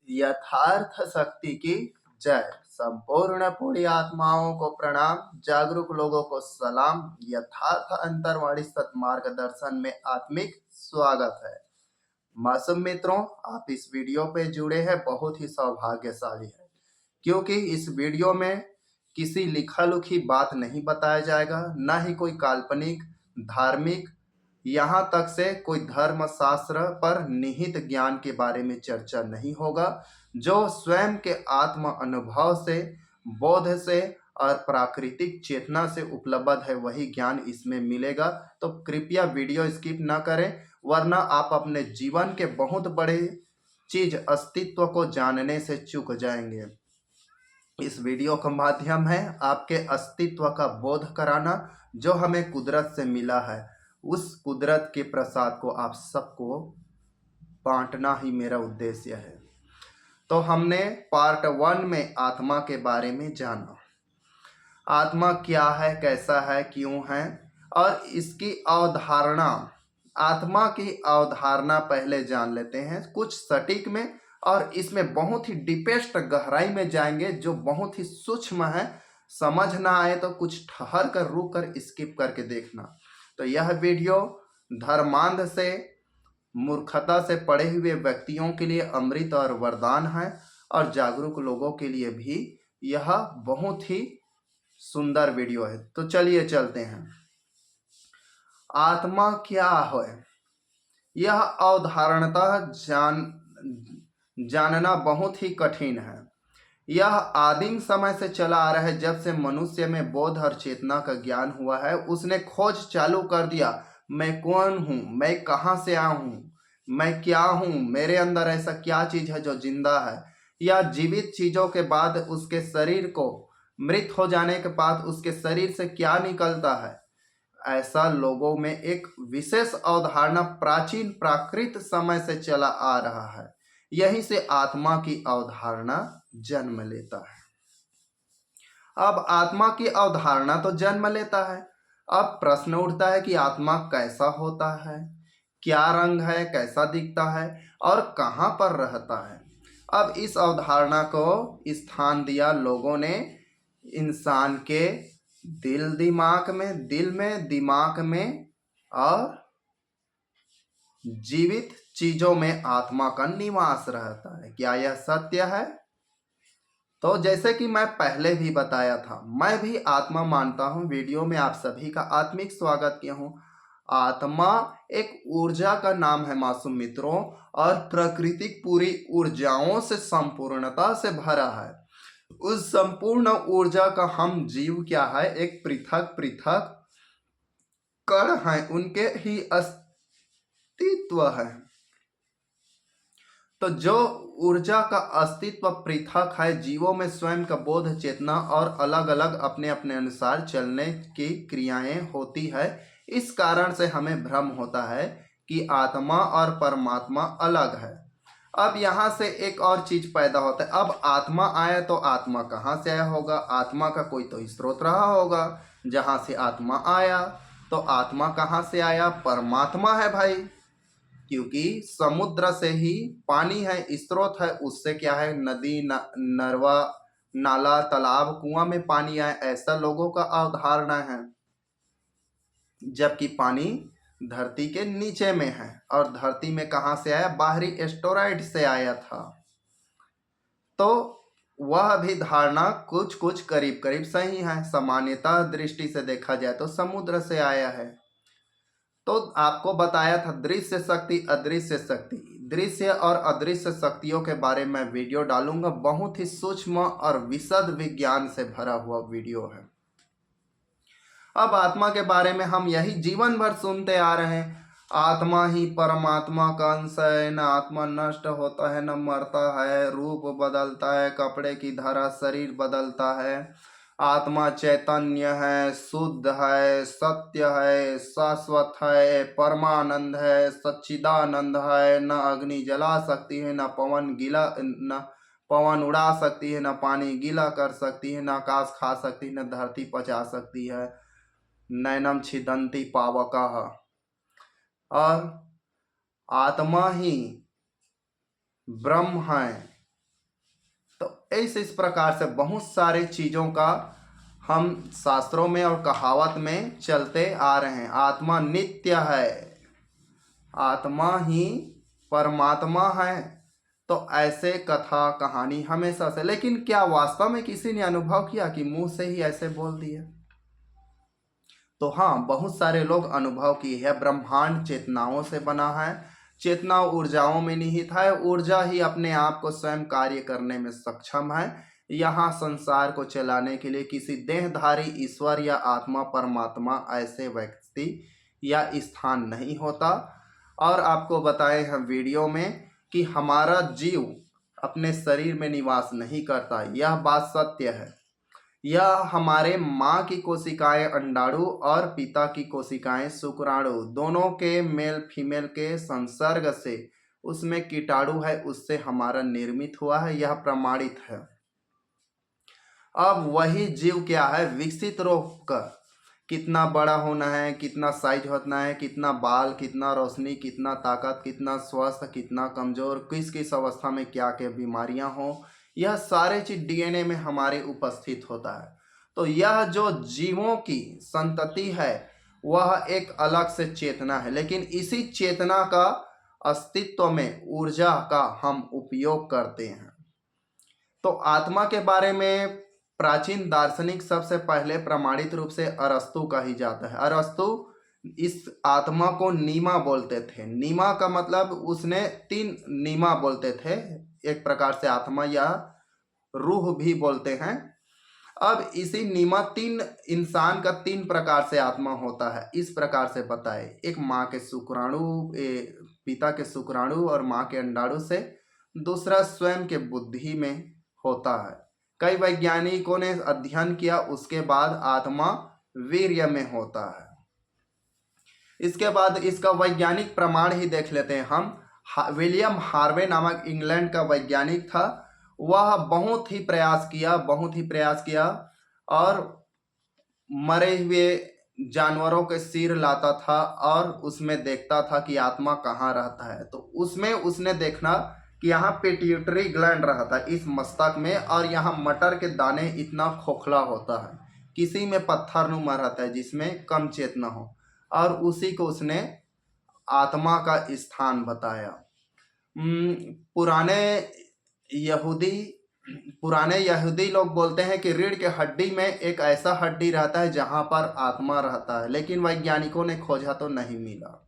यथार्थ शक्ति की जय। संपूर्ण पुण्य आत्माओं को प्रणाम, जागरूक लोगों को सलाम। यथार्थ अंतर्वाणी सत्मार्गदर्शन में आत्मिक स्वागत है। मासूम मित्रों, आप इस वीडियो पे जुड़े हैं, बहुत ही सौभाग्यशाली है, क्योंकि इस वीडियो में किसी लिखा लिखी बात नहीं बताया जाएगा, न ही कोई काल्पनिक, धार्मिक, यहाँ तक से कोई धर्म शास्त्र पर निहित ज्ञान के बारे में चर्चा नहीं होगा। जो स्वयं के आत्म अनुभव से, बोध से और प्राकृतिक चेतना से उपलब्ध है, वही ज्ञान इसमें मिलेगा। तो कृपया वीडियो स्किप न करें, वरना आप अपने जीवन के बहुत बड़े चीज अस्तित्व को जानने से चूक जाएंगे। इस वीडियो का माध्यम है आपके अस्तित्व का बोध कराना, जो हमें कुदरत से मिला है। उस कुदरत के प्रसाद को आप सबको बांटना ही मेरा उद्देश्य है। तो हमने पार्ट 1 में आत्मा के बारे में जाना। आत्मा क्या है, कैसा है, क्यों है, और इसकी अवधारणा, आत्मा की अवधारणा पहले जान लेते हैं कुछ सटीक में, और इसमें बहुत ही डीपेस्ट गहराई में जाएंगे, जो बहुत ही सूक्ष्म है। समझ ना आए तो कुछ ठहर कर, रुक कर, स्किप करके देखना। तो यह वीडियो धर्मांध से, मूर्खता से पढ़े हुए व्यक्तियों के लिए अमृत और वरदान है, और जागरूक लोगों के लिए भी यह बहुत ही सुंदर वीडियो है। तो चलिए चलते हैं। आत्मा क्या है, यह अवधारणतः जानना बहुत ही कठिन है। यह आदिम समय से चला आ रहा है। जब से मनुष्य में बोध और चेतना का ज्ञान हुआ है, उसने खोज चालू कर दिया। मैं कौन हूँ, मैं कहाँ से आया हूँ, मैं क्या हूँ, मेरे अंदर ऐसा क्या चीज है जो जिंदा है, या जीवित चीजों के बाद उसके शरीर को, मृत हो जाने के बाद उसके शरीर से क्या निकलता है। ऐसा लोगों में एक विशेष अवधारणा प्राचीन प्राकृत समय से चला आ रहा है। यहीं से आत्मा की अवधारणा जन्म लेता है। अब आत्मा की अवधारणा तो जन्म लेता है। अब प्रश्न उठता है कि आत्मा कैसा होता है, क्या रंग है, कैसा दिखता है, और कहाँ पर रहता है। अब इस अवधारणा को स्थान दिया लोगों ने इंसान के दिल में, दिमाग में और जीवित चीजों में आत्मा का निवास रहता है। क्या यह सत्य है? तो जैसे कि मैं पहले भी बताया था, मैं भी आत्मा मानता हूं। वीडियो में आप सभी का आत्मिक स्वागत किया हूं। आत्मा एक ऊर्जा का नाम है मासूम मित्रों, और प्राकृतिक पूरी ऊर्जाओं से संपूर्णता से भरा है। उस संपूर्ण ऊर्जा का हम जीव क्या है, एक पृथक पृथक कण है, उनके ही अस्तित्व है। तो जो ऊर्जा का अस्तित्व पृथक है, जीवों में स्वयं का बोध, चेतना और अलग अलग अपने अपने अनुसार चलने की क्रियाएं होती है। इस कारण से हमें भ्रम होता है कि आत्मा और परमात्मा अलग है। अब यहाँ से एक और चीज पैदा होता है। अब आत्मा आया तो आत्मा कहाँ से आया होगा? आत्मा का कोई तो स्रोत रहा होगा जहाँ से आत्मा आया। तो आत्मा कहाँ से आया? परमात्मा है भाई, क्योंकि समुद्र से ही पानी है, स्रोत है। उससे क्या है, नदी, नरवा, नाला, तालाब, कुआं में पानी आए, ऐसा लोगों का अवधारणा है। जबकि पानी धरती के नीचे में है, और धरती में कहाँ से आया? बाहरी एस्टेरॉइड से आया था। तो वह भी धारणा कुछ कुछ करीब करीब सही है। सामान्यता दृष्टि से देखा जाए तो समुद्र से आया है। तो आपको बताया था दृश्य शक्ति, अदृश्य शक्ति। दृश्य और अदृश्य शक्तियों के बारे में वीडियो डालूंगा। बहुत ही सूक्ष्म और विशद विज्ञान से भरा हुआ वीडियो है। अब आत्मा के बारे में हम यही जीवन भर सुनते आ रहे हैं। आत्मा ही परमात्मा का अंश है, न आत्मा नष्ट होता है, न मरता है, रूप बदलता है, कपड़े की तरह शरीर बदलता है। आत्मा चैतन्य है, शुद्ध है, सत्य है, शाश्वत है, परमानंद है, सच्चिदानंद है। न अग्नि जला सकती है, न पवन उड़ा सकती है, न पानी गीला कर सकती है, न आकाश खा सकती है, न धरती पचा सकती है। नैनम छिदन्ति पावकः। और आत्मा ही ब्रह्म है, इस प्रकार से बहुत सारे चीज़ों का हम शास्त्रों में और कहावत में चलते आ रहे हैं। आत्मा नित्य है, आत्मा ही परमात्मा है, तो ऐसे कथा कहानी हमेशा से। लेकिन क्या वास्तव में किसी ने अनुभव किया कि मुंह से ही ऐसे बोल दिया? तो हाँ, बहुत सारे लोग अनुभव किए हैं। ब्रह्मांड चेतनाओं से बना है, चेतना ऊर्जाओं में निहित है, ऊर्जा ही अपने आप को स्वयं कार्य करने में सक्षम है। यहाँ संसार को चलाने के लिए किसी देहधारी ईश्वर या आत्मा परमात्मा ऐसे व्यक्ति या स्थान नहीं होता। और आपको बताए हम वीडियो में कि हमारा जीव अपने शरीर में निवास नहीं करता, यह बात सत्य है। यह हमारे माँ की कोशिकाएं अंडाणु और पिता की कोशिकाएं शुक्राणु दोनों के मेल फीमेल के संसर्ग से उसमें कीटाणु है, उससे हमारा निर्मित हुआ है, यह प्रमाणित है। अब वही जीव क्या है, विकसित रूप का कितना बड़ा होना है, कितना साइज होना है, कितना बाल, कितना रोशनी, कितना ताकत, कितना स्वस्थ, कितना कमजोर, किस किस अवस्था में क्या क्या बीमारियां हो, यह सारे चीज डीएनए में हमारे उपस्थित होता है। तो यह जो जीवों की संतति है वह एक अलग से चेतना है, लेकिन इसी चेतना का अस्तित्व में ऊर्जा का हम उपयोग करते हैं। तो आत्मा के बारे में प्राचीन दार्शनिक सबसे पहले प्रमाणित रूप से अरस्तु कही जाता है। अरस्तु इस आत्मा को नीमा बोलते थे। नीमा का मतलब उसने 3 नीमा बोलते थे, एक प्रकार से आत्मा या रूह भी बोलते हैं। अब इसी नीमा 3 इंसान का 3 प्रकार से आत्मा होता है, इस प्रकार से बताए। एक माँ के शुक्राणु, पिता के शुक्राणु और माँ के अंडाणु से, दूसरा स्वयं के बुद्धि में होता है। कई वैज्ञानिकों ने अध्ययन किया, उसके बाद आत्मा वीर्य में होता है। इसके बाद इसका वैज्ञानिक प्रमाण ही देख लेते हैं हम। विलियम हार्वे नामक इंग्लैंड का वैज्ञानिक था, वह बहुत ही प्रयास किया और मरे हुए जानवरों के सिर लाता था और उसमें देखता था कि आत्मा कहाँ रहता है। तो उसमें उसने देखना कि यहाँ पिट्यूटरी ग्लैंड रहता है इस मस्तक में, और यहाँ मटर के दाने इतना खोखला होता है, किसी में पत्थरनुमा रहता है जिसमें कम चेतना हो, और उसी को उसने आत्मा का स्थान बताया। पुराने यहूदी लोग बोलते हैं कि रीढ़ के हड्डी में एक ऐसा हड्डी रहता है जहां पर आत्मा रहता है, लेकिन वैज्ञानिकों ने खोजा तो नहीं मिला।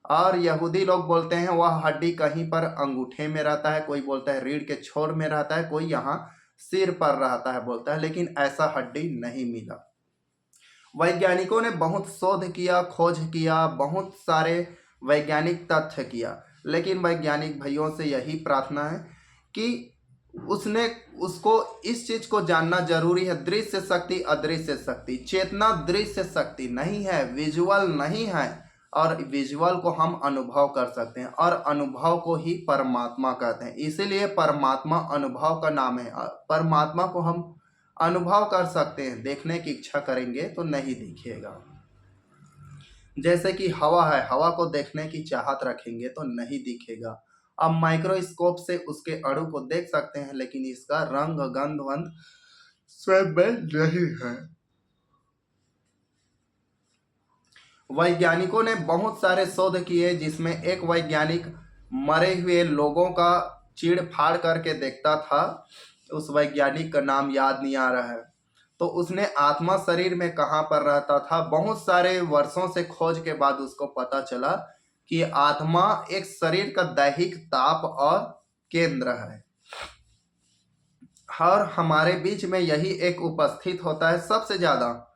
और यहूदी लोग बोलते हैं वह हड्डी कहीं पर अंगूठे में रहता है, कोई बोलता है रीढ़ के छोर में रहता है, कोई यहाँ सिर पर रहता है बोलता है, लेकिन ऐसा हड्डी नहीं मिला। वैज्ञानिकों ने बहुत शोध किया, खोज किया, बहुत सारे वैज्ञानिक तथ्य किया, लेकिन वैज्ञानिक भाइयों से यही प्रार्थना है कि उसको इस चीज को जानना जरूरी है, दृश्य शक्ति अदृश्य शक्ति। चेतना दृश्य शक्ति नहीं है, विजुअल नहीं है, और विजुअल को हम अनुभव कर सकते हैं, और अनुभव को ही परमात्मा कहते हैं। इसीलिए परमात्मा अनुभव का नाम है। परमात्मा को हम अनुभव कर सकते हैं, देखने की इच्छा करेंगे तो नहीं दिखेगा। जैसे कि हवा है, हवा को देखने की चाहत रखेंगे तो नहीं दिखेगा। अब माइक्रोस्कोप से उसके अणु को देख सकते हैं, लेकिन इसका रंग गंध वंध स्वयं में नहीं है। वैज्ञानिकों ने बहुत सारे शोध किए, जिसमें एक वैज्ञानिक मरे हुए लोगों का चीड़ फाड़ करके देखता था, उस वैज्ञानिक का नाम याद नहीं आ रहा है। तो उसने आत्मा शरीर में कहाँ पर रहता था, बहुत सारे वर्षों से खोज के बाद उसको पता चला कि आत्मा एक शरीर का दैहिक ताप और केंद्र है, और हमारे बीच में यही एक उपस्थित होता है। सबसे ज्यादा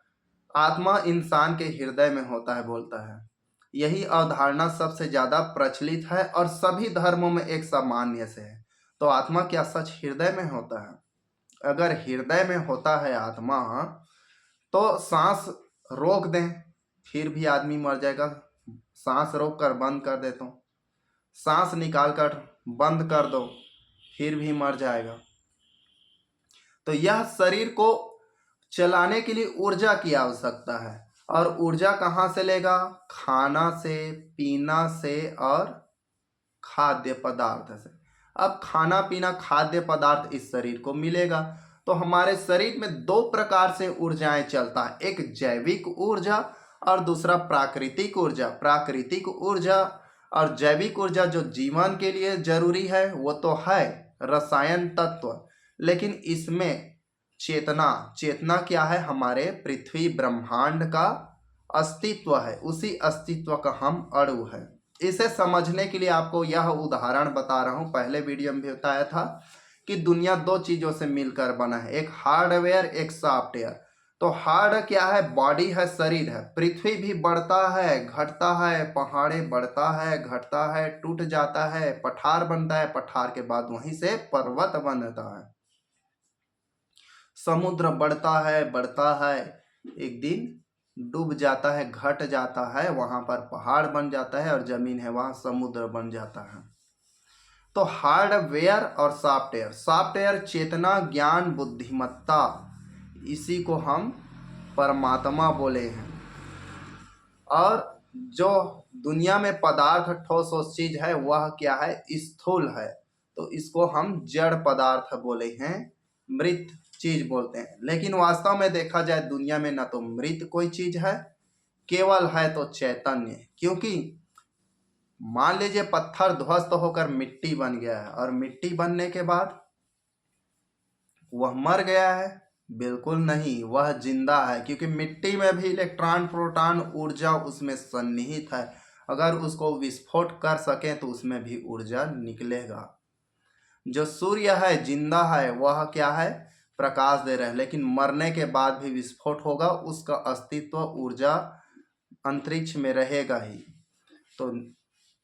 आत्मा इंसान के हृदय में होता है बोलता है। यही अवधारणा सबसे ज्यादा प्रचलित है और सभी धर्मों में एक सामान्य से है। तो आत्मा क्या सच हृदय में होता है? अगर हृदय में होता है आत्मा, तो सांस रोक दें फिर भी आदमी मर जाएगा। सांस रोक कर बंद कर दे तो, सांस निकाल कर बंद कर दो फिर भी मर जाएगा। तो यह शरीर को चलाने के लिए ऊर्जा की आवश्यकता है, और ऊर्जा कहाँ से लेगा? खाना से, पीना से और खाद्य पदार्थ से। अब खाना पीना खाद्य पदार्थ इस शरीर को मिलेगा। तो हमारे शरीर में दो प्रकार से ऊर्जाएं चलता है, एक जैविक ऊर्जा और दूसरा प्राकृतिक ऊर्जा। प्राकृतिक ऊर्जा और जैविक ऊर्जा जो जीवन के लिए जरूरी है वो तो है रसायन तत्व, लेकिन इसमें चेतना, चेतना क्या है, हमारे पृथ्वी ब्रह्मांड का अस्तित्व है, उसी अस्तित्व का हम अणु है। इसे समझने के लिए आपको यह उदाहरण बता रहा हूं, पहले वीडियो में भी बताया था कि दुनिया दो चीजों से मिलकर बना है, एक हार्डवेयर एक सॉफ्टवेयर। तो हार्ड क्या है, बॉडी है, शरीर है। पृथ्वी भी बढ़ता है घटता है, पहाड़े बढ़ता है घटता है, टूट जाता है, पठार बनता है, पठार के बाद वहीं से पर्वत बनता है। समुद्र बढ़ता है, एक दिन डूब जाता है, घट जाता है, वहां पर पहाड़ बन जाता है, और जमीन है वहां समुद्र बन जाता है। तो हार्डवेयर और सॉफ्टवेयर, सॉफ्टवेयर चेतना ज्ञान बुद्धिमत्ता, इसी को हम परमात्मा बोले हैं। और जो दुनिया में पदार्थ ठोस चीज है वह क्या है, स्थूल है, तो इसको हम जड़ पदार्थ बोले हैं, मृत चीज बोलते हैं। लेकिन वास्तव में देखा जाए दुनिया में ना तो मृत कोई चीज है, केवल है तो चैतन्य। क्योंकि मान लीजिए पत्थर ध्वस्त होकर मिट्टी बन गया है, और मिट्टी बनने के बाद वह मर गया है, बिल्कुल नहीं, वह जिंदा है, क्योंकि मिट्टी में भी इलेक्ट्रॉन प्रोटॉन ऊर्जा उसमें सन्निहित है। अगर उसको विस्फोट कर सके तो उसमें भी ऊर्जा निकलेगा। जो सूर्य है जिंदा है, वह क्या है, प्रकाश दे रहा है, लेकिन मरने के बाद भी विस्फोट होगा, उसका अस्तित्व ऊर्जा अंतरिक्ष में रहेगा ही।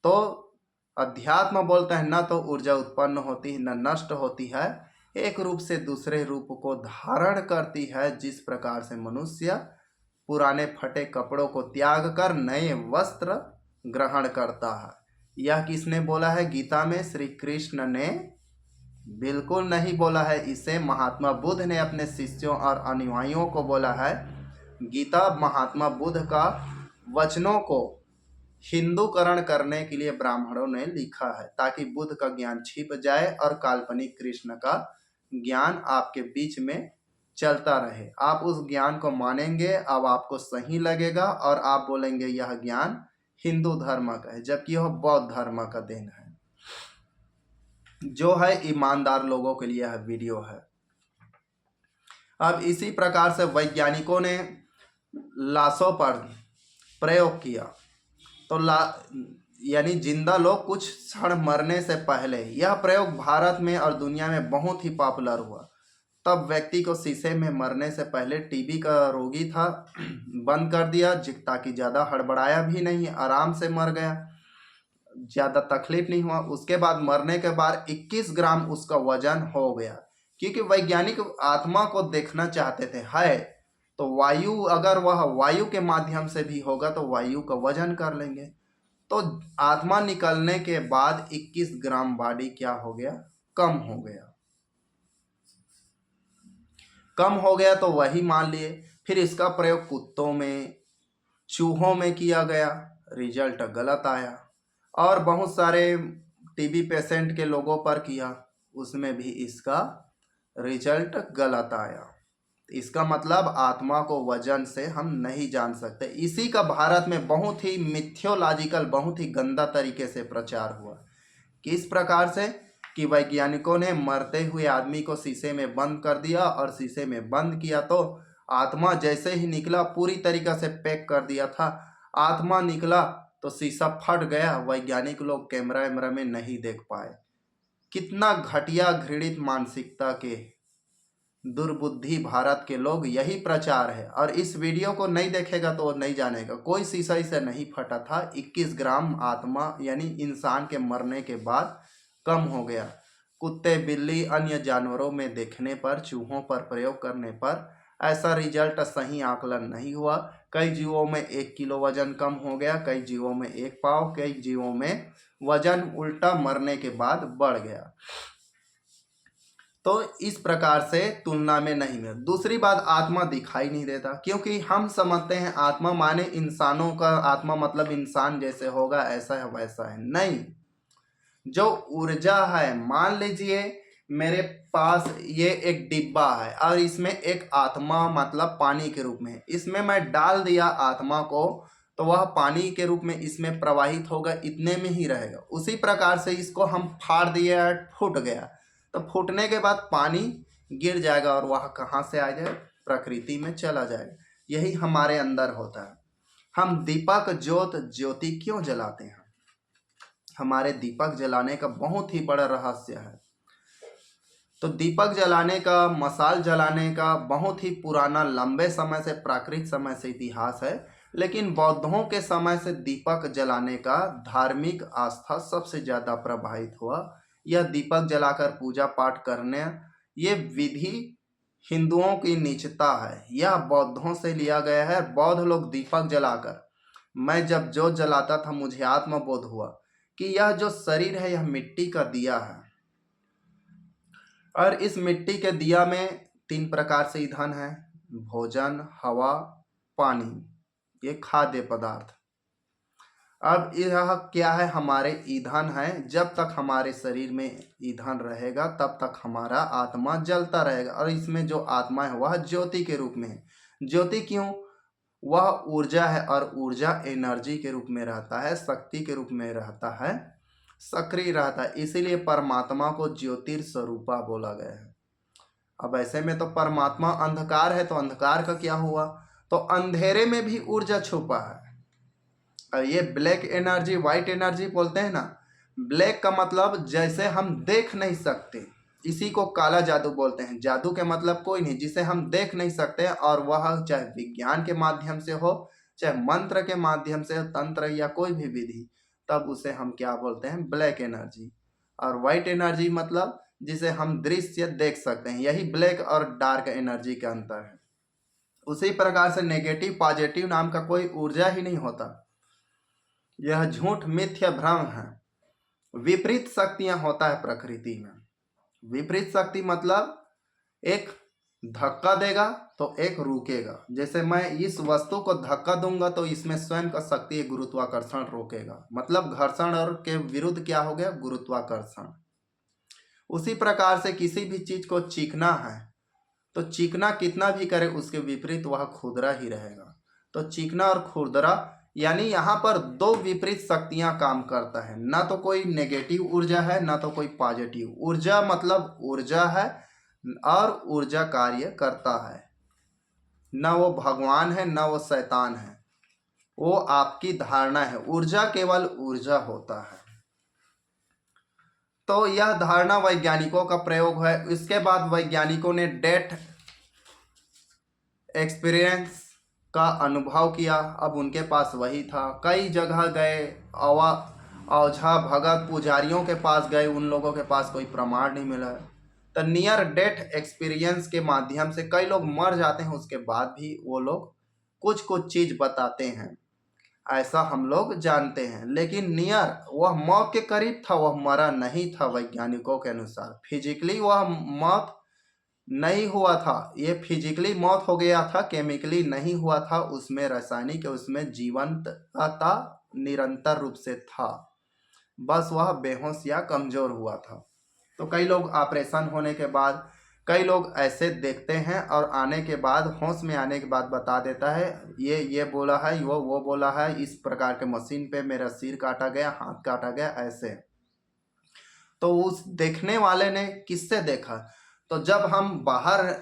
तो अध्यात्म बोलता है न तो ऊर्जा उत्पन्न होती है न नष्ट होती है, एक रूप से दूसरे रूप को धारण करती है। जिस प्रकार से मनुष्य पुराने फटे कपड़ों को त्याग कर नए वस्त्र ग्रहण करता है। यह किसने बोला है गीता में, श्री कृष्ण ने बिल्कुल नहीं बोला है, इसे महात्मा बुद्ध ने अपने शिष्यों और अनुयायियों को बोला है। गीता महात्मा बुद्ध का वचनों को हिंदूकरण करने के लिए ब्राह्मणों ने लिखा है, ताकि बुद्ध का ज्ञान छिप जाए और काल्पनिक कृष्ण का ज्ञान आपके बीच में चलता रहे। आप उस ज्ञान को मानेंगे, अब आपको सही लगेगा और आप बोलेंगे यह ज्ञान हिंदू धर्म का है, जबकि यह बौद्ध धर्म का देन है। जो है ईमानदार लोगों के लिए यह वीडियो है। अब इसी प्रकार से वैज्ञानिकों ने लाशों पर प्रयोग किया, तो यानी जिंदा लोग कुछ क्षण मरने से पहले, यह प्रयोग भारत में और दुनिया में बहुत ही पॉपुलर हुआ। तब व्यक्ति को शीशे में मरने से पहले, टीबी का रोगी था, बंद कर दिया ताकि ज़्यादा हड़बड़ाया भी नहीं, आराम से मर गया, ज़्यादा तकलीफ नहीं हुआ। उसके बाद मरने के बाद 21 ग्राम उसका वजन हो गया, क्योंकि वैज्ञानिक आत्मा को देखना चाहते थे। है तो वायु, अगर वह वायु के माध्यम से भी होगा तो वायु का वजन कर लेंगे। तो आत्मा निकलने के बाद 21 ग्राम बॉडी क्या हो गया, कम हो गया। कम हो गया तो वही मान लिए। फिर इसका प्रयोग कुत्तों में, चूहों में किया गया, रिजल्ट गलत आया। और बहुत सारे टीबी पेशेंट के लोगों पर किया, उसमें भी इसका रिजल्ट गलत आया। इसका मतलब आत्मा को वजन से हम नहीं जान सकते। इसी का भारत में बहुत ही मिथ्योलॉजिकल, बहुत ही गंदा तरीके से प्रचार हुआ। किस प्रकार से कि वैज्ञानिकों ने मरते हुए आदमी को शीशे में बंद कर दिया, और शीशे में बंद किया तो आत्मा जैसे ही निकला, पूरी तरीके से पैक कर दिया था, आत्मा निकला तो शीशा फट गया। वैज्ञानिक लोग कैमरा वैमरा में नहीं देख पाए। कितना घटिया घृणित मानसिकता के दुर्बुद्धि भारत के लोग, यही प्रचार है। और इस वीडियो को नहीं देखेगा तो वो नहीं जानेगा, कोई शीशा से नहीं फटा था। 21 ग्राम आत्मा यानी इंसान के मरने के बाद कम हो गया। कुत्ते, बिल्ली, अन्य जानवरों में देखने पर, चूहों पर प्रयोग करने पर ऐसा रिजल्ट सही आकलन नहीं हुआ। कई जीवों में 1 किलो वजन कम हो गया, कई जीवों में 1 पाव, कई जीवों में वजन उल्टा मरने के बाद बढ़ गया। तो इस प्रकार से तुलना में नहीं मिला। दूसरी बात, आत्मा दिखाई नहीं देता, क्योंकि हम समझते हैं आत्मा माने इंसानों का आत्मा मतलब इंसान जैसे होगा, ऐसा है वैसा है, नहीं। जो ऊर्जा है, मान लीजिए मेरे पास ये एक डिब्बा है और इसमें एक आत्मा मतलब पानी के रूप में है, इसमें मैं डाल दिया आत्मा को तो वह पानी के रूप में इसमें प्रवाहित होगा, इतने में ही रहेगा। उसी प्रकार से इसको हम फाड़ दिए, फूट गया, तो फूटने के बाद पानी गिर जाएगा और वह कहाँ से आ जाए, प्रकृति में चला जाएगा। यही हमारे अंदर होता है। हम दीपक ज्योति क्यों जलाते हैं? हमारे दीपक जलाने का बहुत ही बड़ा रहस्य है। तो दीपक जलाने का, मशाल जलाने का बहुत ही पुराना, लंबे समय से, प्राकृतिक समय से इतिहास है। लेकिन बौद्धों के समय से दीपक जलाने का धार्मिक आस्था सबसे ज़्यादा प्रभावित हुआ। यह दीपक जलाकर पूजा पाठ करने, ये विधि हिंदुओं की नीचता है, यह बौद्धों से लिया गया है। बौद्ध लोग दीपक जलाकर, मैं जब जोत जलाता था मुझे आत्मबोध हुआ कि यह जो शरीर है यह मिट्टी का दिया है और इस मिट्टी के दिया में 3 प्रकार से ईंधन है, भोजन, हवा, पानी, ये खाद्य पदार्थ। अब यह क्या है, हमारे ईंधन है। जब तक हमारे शरीर में ईंधन रहेगा तब तक हमारा आत्मा जलता रहेगा और इसमें जो आत्मा है वह ज्योति के रूप में है। ज्योति क्यों? वह ऊर्जा है और ऊर्जा एनर्जी के रूप में रहता है, शक्ति के रूप में रहता है, सक्रिय रहता है। इसीलिए परमात्मा को ज्योतिर्स्वरूपा बोला गया है। अब ऐसे में तो परमात्मा अंधकार है, तो अंधकार का क्या हुआ? तो अंधेरे में भी ऊर्जा छुपा है। और ये ब्लैक एनर्जी, वाइट एनर्जी बोलते हैं ना, ब्लैक का मतलब जैसे हम देख नहीं सकते, इसी को काला जादू बोलते हैं। जादू के मतलब कोई नहीं जिसे हम देख नहीं सकते, और वह चाहे विज्ञान के माध्यम से हो, चाहे मंत्र के माध्यम से, तंत्र या कोई भी विधि, तब उसे हम क्या बोलते हैं, ब्लैक एनर्जी। और वाइट एनर्जी मतलब जिसे हम दृश्य देख सकते हैं। यही ब्लैक और डार्क एनर्जी का अंतर है। उसी प्रकार से नेगेटिव पॉजिटिव नाम का कोई ऊर्जा ही नहीं होता, यह झूठ मिथ्या भ्रम है। विपरीत शक्तियां होता है प्रकृति में। विपरीत शक्ति मतलब एक धक्का देगा तो एक रुकेगा। जैसे मैं इस वस्तु को धक्का दूंगा तो इसमें स्वयं का शक्ति गुरुत्वाकर्षण रोकेगा, मतलब घर्षण और के विरुद्ध क्या हो गया, गुरुत्वाकर्षण। उसी प्रकार से किसी भी चीज को चीखना है तो चीखना कितना भी करे उसके विपरीत वह खुरदरा ही रहेगा। तो चीखना और खुरदरा, यानी यहाँ पर 2 विपरीत शक्तियां काम करता है। ना तो कोई नेगेटिव ऊर्जा है, ना तो कोई पॉजिटिव ऊर्जा। मतलब ऊर्जा है और ऊर्जा कार्य करता है। ना वो भगवान है ना वो शैतान है, वो आपकी धारणा है। ऊर्जा केवल ऊर्जा होता है। तो यह धारणा वैज्ञानिकों का प्रयोग है। इसके बाद वैज्ञानिकों ने डेथ एक्सपीरियंस का अनुभव किया। अब उनके पास वही था। कई जगह गए, ओझा भगत पुजारियों के पास गए, उन लोगों के पास कोई प्रमाण नहीं मिला। तो नियर डेथ एक्सपीरियंस के माध्यम से कई लोग मर जाते हैं, उसके बाद भी वो लोग कुछ कुछ चीज बताते हैं, ऐसा हम लोग जानते हैं। लेकिन नियर, वह मौत के करीब था, वह मरा नहीं था। वैज्ञानिकों के अनुसार फिजिकली वह मौत नहीं हुआ था, ये फिजिकली मौत हो गया था, केमिकली नहीं हुआ था। उसमें रासायनिक, उसमें जीवंतता निरंतर रूप से था, बस वह बेहोश या कमजोर हुआ था। तो कई लोग ऑपरेशन होने के बाद, कई लोग ऐसे देखते हैं और आने के बाद, होश में आने के बाद बता देता है ये बोला है, वो बोला है, इस प्रकार के मशीन पे मेरा सिर काटा गया, हाथ काटा गया, ऐसे। तो उस देखने वाले ने किससे देखा? तो जब हम बाहर,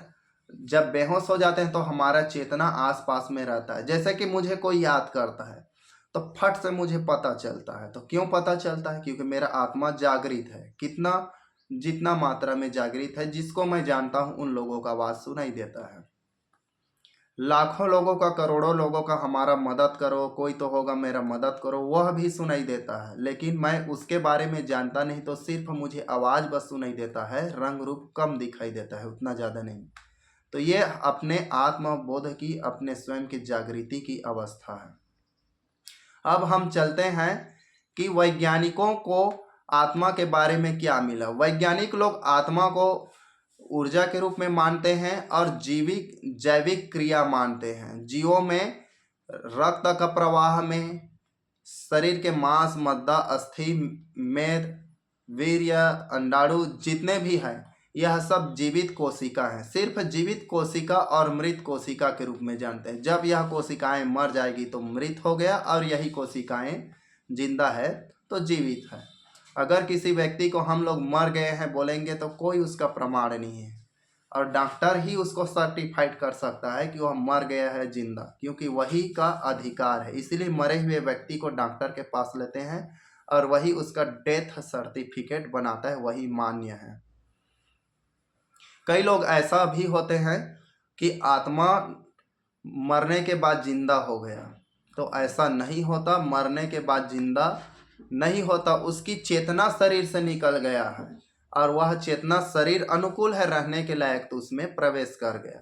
जब बेहोश हो जाते हैं तो हमारा चेतना आसपास में रहता है। जैसे कि मुझे कोई याद करता है तो फट से मुझे पता चलता है। तो क्यों पता चलता है? क्योंकि मेरा आत्मा जागृत है। कितना? जितना मात्रा में जागृत है, जिसको मैं जानता हूं उन लोगों का आवाज सुनाई देता है। लाखों लोगों का, करोड़ों लोगों का हमारा मदद करो, कोई तो होगा मेरा मदद करो, वह भी सुनाई देता है। लेकिन मैं उसके बारे में जानता नहीं, तो सिर्फ मुझे आवाज बस सुनाई देता है, रंग रूप कम दिखाई देता है, उतना ज़्यादा नहीं। तो ये अपने आत्मबोध की, अपने स्वयं की जागृति की अवस्था है। अब हम चलते हैं कि वैज्ञानिकों को आत्मा के बारे में क्या मिला। वैज्ञानिक लोग आत्मा को ऊर्जा के रूप में मानते हैं और जैविक क्रिया मानते हैं। जीवों में रक्त का प्रवाह में, शरीर के मांस, मज्जा, अस्थि, मेद, वीर्य, अंडाणु जितने भी हैं, यह सब जीवित कोशिका हैं। सिर्फ जीवित कोशिका और मृत कोशिका के रूप में जानते हैं। जब यह कोशिकाएं मर जाएगी तो मृत हो गया, और यही कोशिकाएं जिंदा है तो जीवित है। अगर किसी व्यक्ति को हम लोग मर गए हैं बोलेंगे तो कोई उसका प्रमाण नहीं है, और डॉक्टर ही उसको सर्टिफाइड कर सकता है कि वह मर गया है जिंदा, क्योंकि वही का अधिकार है। इसीलिए मरे हुए व्यक्ति को डॉक्टर के पास लेते हैं और वही उसका डेथ सर्टिफिकेट बनाता है, वही मान्य है। कई लोग ऐसा भी होते हैं कि आत्मा मरने के बाद जिंदा हो गया, तो ऐसा नहीं होता। मरने के बाद जिंदा नहीं होता, उसकी चेतना शरीर से निकल गया है और वह चेतना शरीर अनुकूल है रहने के लायक, तो उसमें प्रवेश कर गया।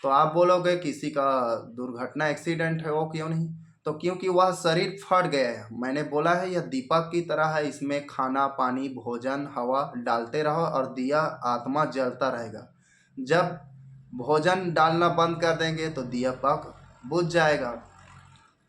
तो आप बोलोगे किसी का दुर्घटना एक्सीडेंट है, वो क्यों नहीं? तो क्योंकि वह शरीर फट गया है। मैंने बोला है यह दीपक की तरह है, इसमें खाना पानी भोजन हवा डालते रहो और दिया आत्मा जलता रहेगा। जब भोजन डालना बंद कर देंगे तो दीपक बुझ जाएगा,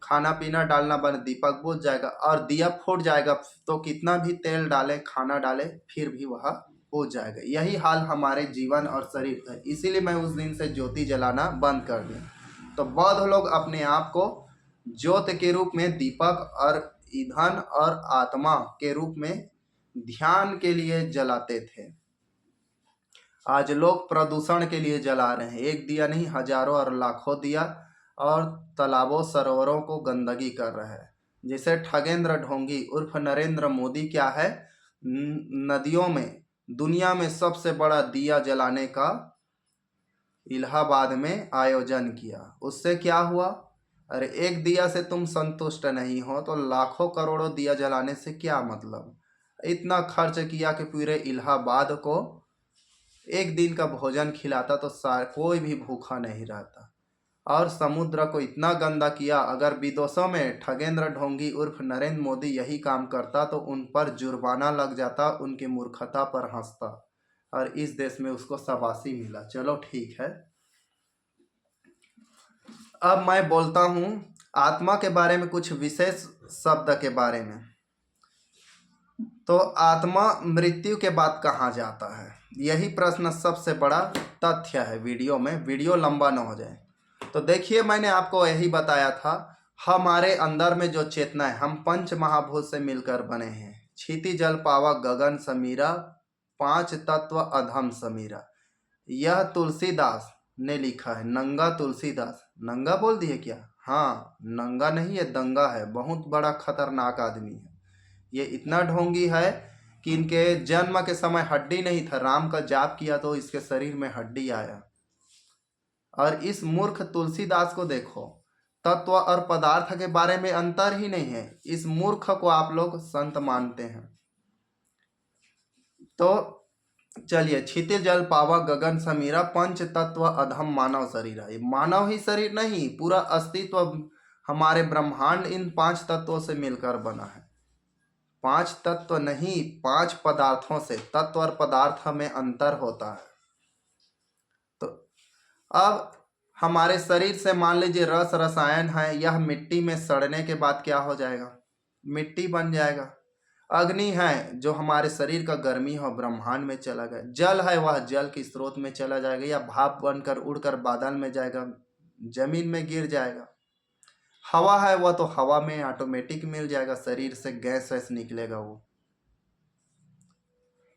खाना पीना डालना बंद, दीपक बुझ जाएगा और दिया फूट जाएगा। तो कितना भी तेल डाले खाना डाले फिर भी वह बुझ जाएगा। यही हाल हमारे जीवन और शरीर का है। इसीलिए मैं उस दिन से ज्योति जलाना बंद कर दिया। तो बौद्ध लोग अपने आप को ज्योत के रूप में, दीपक और ईंधन और आत्मा के रूप में ध्यान के लिए जलाते थे। आज लोग प्रदूषण के लिए जला रहे हैं, एक दिया नहीं हजारों और लाखों दिया, और तालाबों सरोवरों को गंदगी कर रहे हैं। जैसे ठगेंद्र ढोंगी उर्फ नरेंद्र मोदी क्या है, नदियों में दुनिया में सबसे बड़ा दिया जलाने का इलाहाबाद में आयोजन किया। उससे क्या हुआ? अरे एक दिया से तुम संतुष्ट नहीं हो तो लाखों करोड़ों दिया जलाने से क्या मतलब? इतना खर्च किया कि पूरे इलाहाबाद को एक दिन का भोजन खिलाता तो कोई भी भूखा नहीं रहता। और समुद्र को इतना गंदा किया। अगर विदेशों में ठगेंद्र ढोंगी उर्फ नरेंद्र मोदी यही काम करता तो उन पर जुर्माना लग जाता, उनकी मूर्खता पर हंसता, और इस देश में उसको शाबाशी मिला। चलो ठीक है, अब मैं बोलता हूँ आत्मा के बारे में, कुछ विशेष शब्द के बारे में। तो आत्मा मृत्यु के बाद कहाँ जाता है, यही प्रश्न सबसे बड़ा तथ्य है। वीडियो में, वीडियो लंबा न हो जाए तो देखिए, मैंने आपको यही बताया था, हमारे अंदर में जो चेतना है, हम पंच महाभूत से मिलकर बने हैं। क्षिति जल पावक गगन समीरा, पांच तत्व अधम समीरा। यह तुलसीदास ने लिखा है, नंगा तुलसीदास। नंगा बोल दिए क्या? हाँ, नंगा नहीं है, दंगा है, बहुत बड़ा खतरनाक आदमी है। ये इतना ढोंगी है कि इनके जन्म के समय हड्डी नहीं था, राम का जाप किया तो इसके शरीर में हड्डी आया। और इस मूर्ख तुलसीदास को देखो, तत्व और पदार्थ के बारे में अंतर ही नहीं है। इस मूर्ख को आप लोग संत मानते हैं। तो चलिए, क्षितिज जल पावा गगन समीरा, पंच तत्व अधम मानव शरीर है। मानव ही शरीर नहीं, पूरा अस्तित्व हमारे ब्रह्मांड इन पांच तत्वों से मिलकर बना है। पांच तत्व नहीं, पांच पदार्थों से। तत्व और पदार्थ में अंतर होता है। तो अब हमारे शरीर से मान लीजिए रस रसायन है, यह मिट्टी में सड़ने के बाद क्या हो जाएगा? मिट्टी बन जाएगा। अग्नि है जो हमारे शरीर का गर्मी हो ब्रह्मांड में चला गया। जल है वह जल के स्रोत में चला जाएगा, या भाप बनकर उड़कर बादल में जाएगा, जमीन में गिर जाएगा। हवा है वह तो हवा में ऑटोमेटिक मिल जाएगा, शरीर से गैस वैस निकलेगा वो।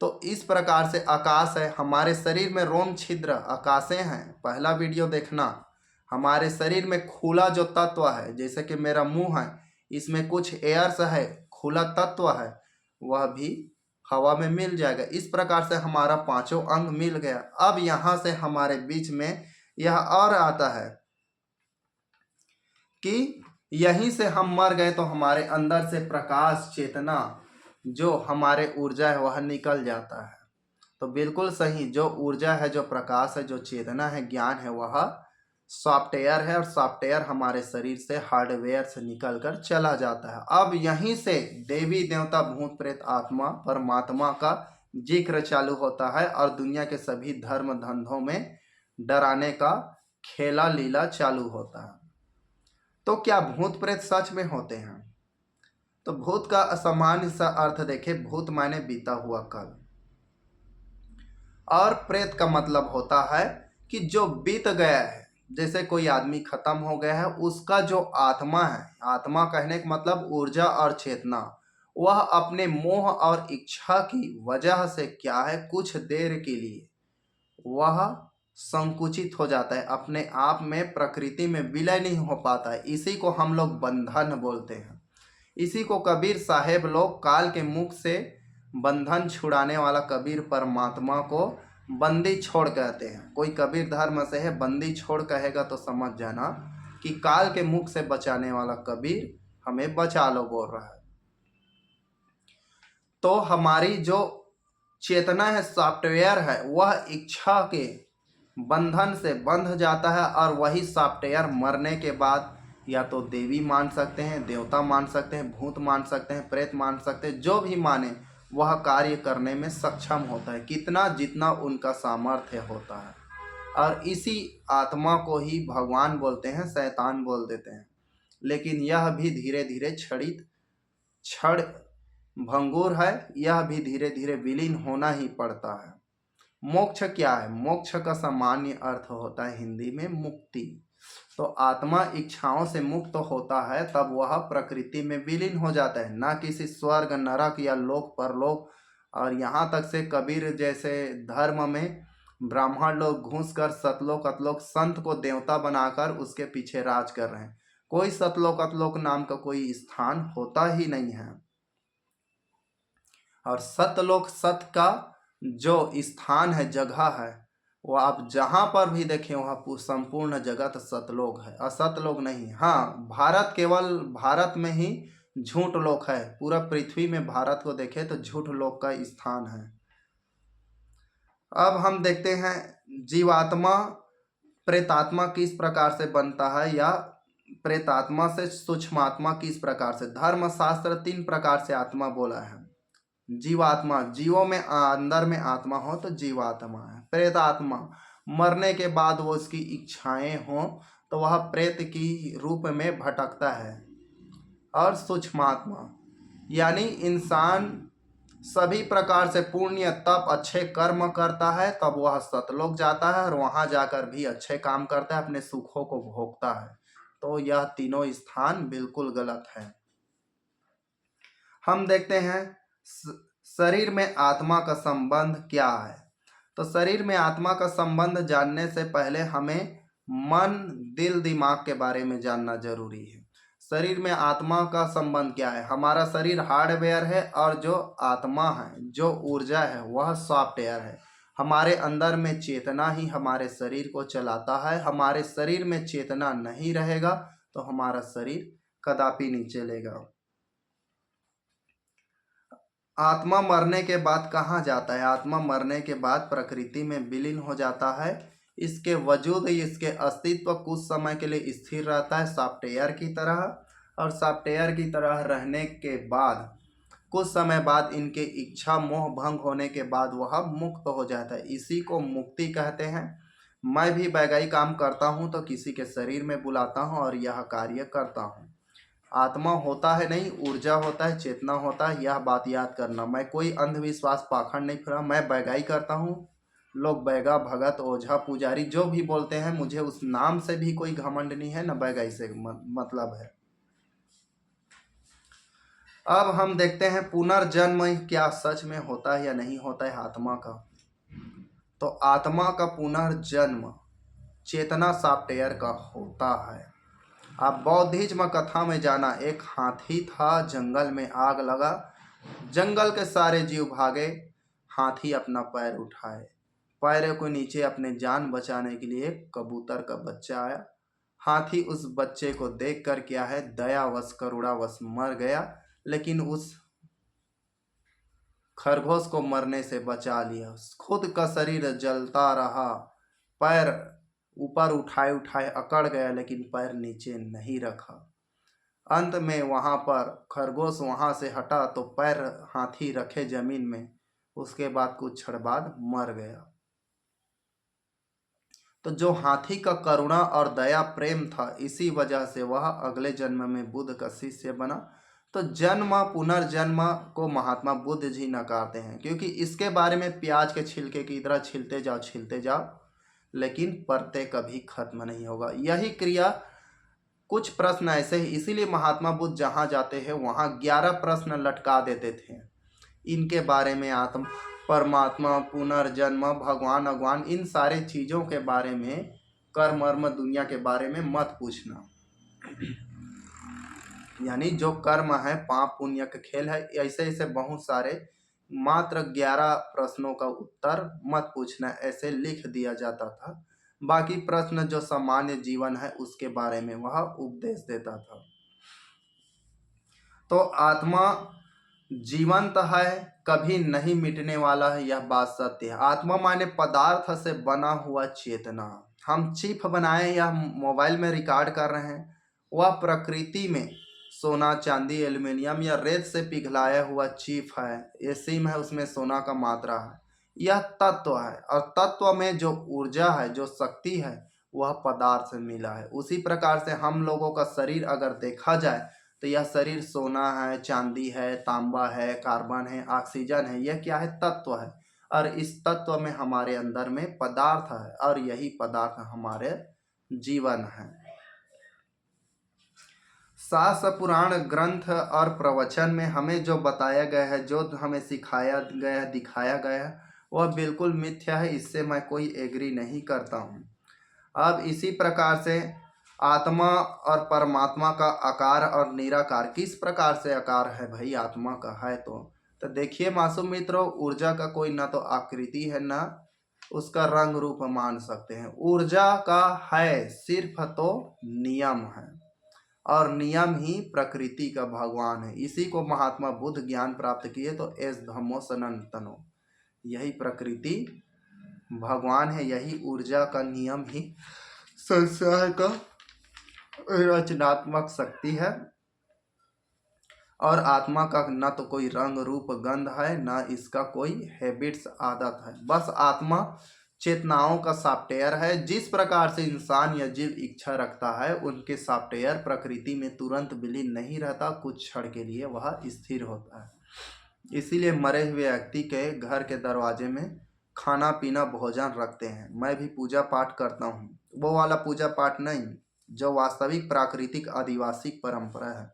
तो इस प्रकार से आकाश है, हमारे शरीर में रोम छिद्र आकाशें हैं। पहला वीडियो देखना। हमारे शरीर में खुला जो तत्व है, जैसे कि मेरा मुंह है, इसमें कुछ एयर्स है, खुला तत्व है, वह भी हवा में मिल जाएगा। इस प्रकार से हमारा पांचों अंग मिल गया। अब यहाँ से हमारे बीच में यह और आता है कि यहीं से हम मर गए तो हमारे अंदर से प्रकाश चेतना जो हमारे ऊर्जा है वह निकल जाता है। तो बिल्कुल सही, जो ऊर्जा है, जो प्रकाश है, जो चेतना है, ज्ञान है, वह सॉफ्टवेयर है, और सॉफ्टवेयर हमारे शरीर से हार्डवेयर से निकलकर चला जाता है। अब यहीं से देवी देवता भूत प्रेत आत्मा परमात्मा का जिक्र चालू होता है, और दुनिया के सभी धर्म धंधों में डराने का खेला लीला चालू होता है। तो क्या भूत प्रेत सच में होते हैं? तो भूत का सामान्य सा अर्थ देखें, भूत माने बीता हुआ कल, और प्रेत का मतलब होता है कि जो बीत गया है, जैसे कोई आदमी खत्म हो गया है, उसका जो आत्मा है, आत्मा कहने का मतलब ऊर्जा और चेतना, वह अपने मोह और इच्छा की वजह से क्या है, कुछ देर के लिए वह संकुचित हो जाता है, अपने आप में प्रकृति में विलय नहीं हो पाता है। इसी को हम लोग बंधन बोलते हैं। इसी को कबीर साहेब लोग काल के मुख से बंधन छुड़ाने वाला कबीर परमात्मा को बंदी छोड़ कहते हैं। कोई कबीर धर्म से है, बंदी छोड़ कहेगा तो समझ जाना कि काल के मुख से बचाने वाला कबीर हमें बचा लो बोल रहा है। तो हमारी जो चेतना है, सॉफ्टवेयर है, वह इच्छा के बंधन से बंध जाता है, और वही सॉफ्टवेयर मरने के बाद या तो देवी मान सकते हैं, देवता मान सकते हैं, भूत मान सकते हैं, प्रेत मान सकते हैं, जो भी माने वह कार्य करने में सक्षम होता है, कितना जितना उनका सामर्थ्य होता है। और इसी आत्मा को ही भगवान बोलते हैं, शैतान बोल देते हैं। लेकिन यह भी धीरे धीरे क्षण भंगुर है, यह भी धीरे धीरे विलीन होना ही पड़ता है। मोक्ष क्या है? मोक्ष का सामान्य अर्थ होता है हिंदी में मुक्ति। तो आत्मा इच्छाओं से मुक्त होता है तब वह प्रकृति में विलीन हो जाता है, ना किसी स्वर्ग नरक या लोक परलोक। और यहाँ तक से कबीर जैसे धर्म में ब्राह्मण लोग घुस कर सतलोक अतलोक संत को देवता बनाकर उसके पीछे राज कर रहे हैं। कोई सतलोक अतलोक नाम का कोई स्थान होता ही नहीं है। और सतलोक सत का जो स्थान है, जगह है, वो आप जहाँ पर भी देखें वह संपूर्ण जगत सतलोक है, असतलोक नहीं। हाँ, भारत केवल भारत में ही झूठ लोक है, पूरा पृथ्वी में भारत को देखें तो झूठ लोक का स्थान है। अब हम देखते हैं जीवात्मा प्रेतात्मा किस प्रकार से बनता है, या प्रेतात्मा से सूक्ष्मात्मा किस प्रकार से। धर्मशास्त्र 3 प्रकार से आत्मा बोला है। जीवात्मा, जीवों में अंदर में आत्मा हो तो जीवात्मा है। प्रेतात्मा, मरने के बाद वो उसकी इच्छाएं हो तो वह प्रेत की रूप में भटकता है। और सूक्ष्मात्मा यानी इंसान सभी प्रकार से पुण्य तप अच्छे कर्म करता है तब वह सतलोक जाता है, और वहां जाकर भी अच्छे काम करता है, अपने सुखों को भोगता है। तो यह तीनों स्थान बिल्कुल गलत है। हम देखते हैं शरीर में आत्मा का संबंध क्या है। तो शरीर में आत्मा का संबंध जानने से पहले हमें मन दिल दिमाग के बारे में जानना जरूरी है। शरीर में आत्मा का संबंध क्या है? हमारा शरीर हार्डवेयर है, और जो आत्मा है, जो ऊर्जा है, वह सॉफ्टवेयर है। हमारे अंदर में चेतना ही हमारे शरीर को चलाता है। हमारे शरीर में चेतना नहीं रहेगा तो हमारा शरीर कदापि नहीं चलेगा। आत्मा मरने के बाद कहाँ जाता है? आत्मा मरने के बाद प्रकृति में विलीन हो जाता है। इसके वजूद, इसके अस्तित्व कुछ समय के लिए स्थिर रहता है सॉफ्टवेयर की तरह, और सॉफ्टवेयर की तरह रहने के बाद कुछ समय बाद इनके इच्छा मोह भंग होने के बाद वह मुक्त हो जाता है। इसी को मुक्ति कहते हैं। मैं भी वैज्ञानिक काम करता हूँ तो किसी के शरीर में बुलाता हूँ और यह कार्य करता हूँ। आत्मा होता है नहीं, ऊर्जा होता है, चेतना होता है, यह बात याद करना। मैं कोई अंधविश्वास पाखंड नहीं फिरा, मैं बैगाई करता हूँ। लोग बैगा भगत ओझा पुजारी जो भी बोलते हैं, मुझे उस नाम से भी कोई घमंड नहीं है, न बैगाई से मतलब है। अब हम देखते हैं पुनर्जन्म क्या सच में होता है या नहीं होता है आत्मा का। तो आत्मा का पुनर्जन्म चेतना सॉफ्टवेयर का होता है। आप बौद्धिज्म कथा में जाना, एक हाथी था, जंगल में आग लगा, जंगल के सारे जीव भागे, हाथी अपना पैर उठाए, पैरों को नीचे अपने जान बचाने के लिए कबूतर का बच्चा आया। हाथी उस बच्चे को देखकर क्या है, दयावश करुणावश मर गया, लेकिन उस खरगोश को मरने से बचा लिया। खुद का शरीर जलता रहा, पैर ऊपर उठाए उठाए अकड़ गया, लेकिन पैर नीचे नहीं रखा। अंत में वहां पर खरगोश वहां से हटा तो पैर हाथी रखे जमीन में, उसके बाद कुछ क्षण बाद मर गया। तो जो हाथी का करुणा और दया प्रेम था, इसी वजह से वह अगले जन्म में बुद्ध का शिष्य बना। तो जन्म पुनर्जन्म को महात्मा बुद्ध जी नकारते हैं, क्योंकि इसके बारे में प्याज के छिलके की तरह छिलते जाओ लेकिन पढ़ते कभी खत्म नहीं होगा। यही क्रिया, कुछ प्रश्न ऐसे ही, इसीलिए महात्मा बुद्ध जहाँ जाते हैं वहाँ 11 प्रश्न लटका देते थे इनके बारे में। आत्म, परमात्मा, पुनर्जन्म, भगवान, अगवान, इन सारे चीज़ों के बारे में, कर्म वर्म दुनिया के बारे में मत पूछना। यानी जो कर्म है, पाप पुण्य का खेल है, ऐसे ऐसे बहुत सारे, मात्र 11 प्रश्नों का उत्तर मत पूछना, ऐसे लिख दिया जाता था। बाकी प्रश्न जो सामान्य जीवन है उसके बारे में वह उपदेश देता था। तो आत्मा जीवंत है, कभी नहीं मिटने वाला है, यह बात सत्य है। आत्मा माने पदार्थ से बना हुआ चेतना। हम चिप बनाए या मोबाइल में रिकॉर्ड कर रहे हैं, वह प्रकृति में सोना, चांदी, एल्युमिनियम या रेत से पिघलाया हुआ चिप है। ये सिम है, उसमें सोना का मात्रा है। यह तत्व है, और तत्व में जो ऊर्जा है, जो शक्ति है, वह पदार्थ से मिला है। उसी प्रकार से हम लोगों का शरीर अगर देखा जाए तो यह शरीर सोना है, चांदी है, तांबा है, कार्बन है, ऑक्सीजन है, यह क्या है? तत्व है। और इस तत्व में हमारे अंदर में पदार्थ है, और यही पदार्थ हमारे जीवन है। शास्त्र, पुराण, ग्रंथ और प्रवचन में हमें जो बताया गया है, जो हमें सिखाया गया है, दिखाया गया है, वह बिल्कुल मिथ्या है। इससे मैं कोई एग्री नहीं करता हूँ। अब इसी प्रकार से आत्मा और परमात्मा का आकार और निराकार, किस प्रकार से आकार है भाई आत्मा का है? तो देखिए मासूम मित्रों, ऊर्जा का कोई ना तो आकृति है, ना उसका रंग रूप मान सकते हैं। ऊर्जा का है सिर्फ तो नियम है, और नियम ही प्रकृति का भगवान है। इसी को महात्मा बुद्ध ज्ञान प्राप्त किए तो एस धम्मो सनातनो, यही प्रकृति भगवान है, यही ऊर्जा का नियम ही संसार का रचनात्मक शक्ति है। और आत्मा का न तो कोई रंग रूप गंध है, न इसका कोई हैबिट्स आदत है। बस आत्मा चेतनाओं का सॉफ्टवेयर है। जिस प्रकार से इंसान या जीव इच्छा रखता है, उनके सॉफ्टवेयर प्रकृति में तुरंत विलीन नहीं रहता, कुछ क्षण के लिए वह स्थिर होता है। इसीलिए मरे हुए व्यक्ति के घर के दरवाजे में खाना पीना भोजन रखते हैं। मैं भी पूजा पाठ करता हूँ, वो वाला पूजा पाठ नहीं जो वास्तविक प्राकृतिक आदिवासी परंपरा है।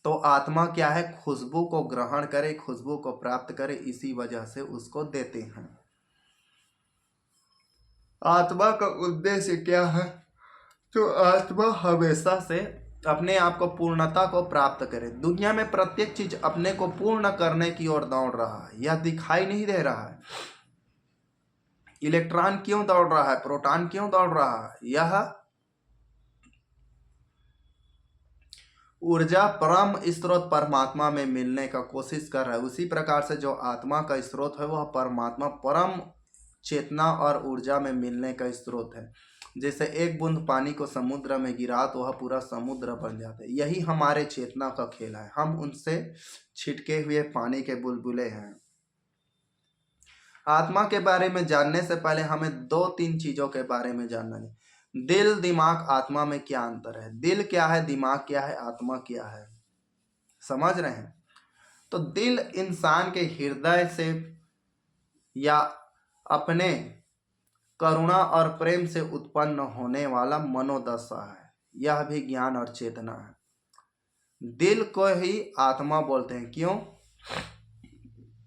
तो आत्मा क्या है? खुशबू को ग्रहण करे, खुशबू को प्राप्त करे, इसी वजह से उसको देते हैं। आत्मा का उद्देश्य क्या है? तो आत्मा हमेशा से अपने आप को पूर्णता को प्राप्त करे। दुनिया में प्रत्येक चीज अपने को पूर्ण करने की ओर दौड़ रहा है, यह दिखाई नहीं दे रहा है। इलेक्ट्रॉन क्यों दौड़ रहा है? प्रोटॉन क्यों दौड़ रहा है? यह ऊर्जा परम स्रोत परमात्मा में मिलने का कोशिश कर रहा है। उसी प्रकार से जो आत्मा का स्रोत है वह परमात्मा परम चेतना और ऊर्जा में मिलने का स्रोत है। जैसे एक बूंद पानी को समुद्र में गिरा तो वह पूरा समुद्र बन जाता है। यही हमारे चेतना का खेल है, हम उनसे छिटके हुए पानी के बुलबुले हैं। आत्मा के बारे में जानने से पहले हमें 2-3 चीजों के बारे में जानना है। दिल, दिमाग, आत्मा में क्या अंतर है? दिल क्या है, दिमाग क्या है, आत्मा क्या है? समझ रहे हैं? तो दिल इंसान के हृदय से या अपने करुणा और प्रेम से उत्पन्न होने वाला मनोदशा है। यह भी ज्ञान और चेतना है। दिल को ही आत्मा बोलते हैं। क्यों?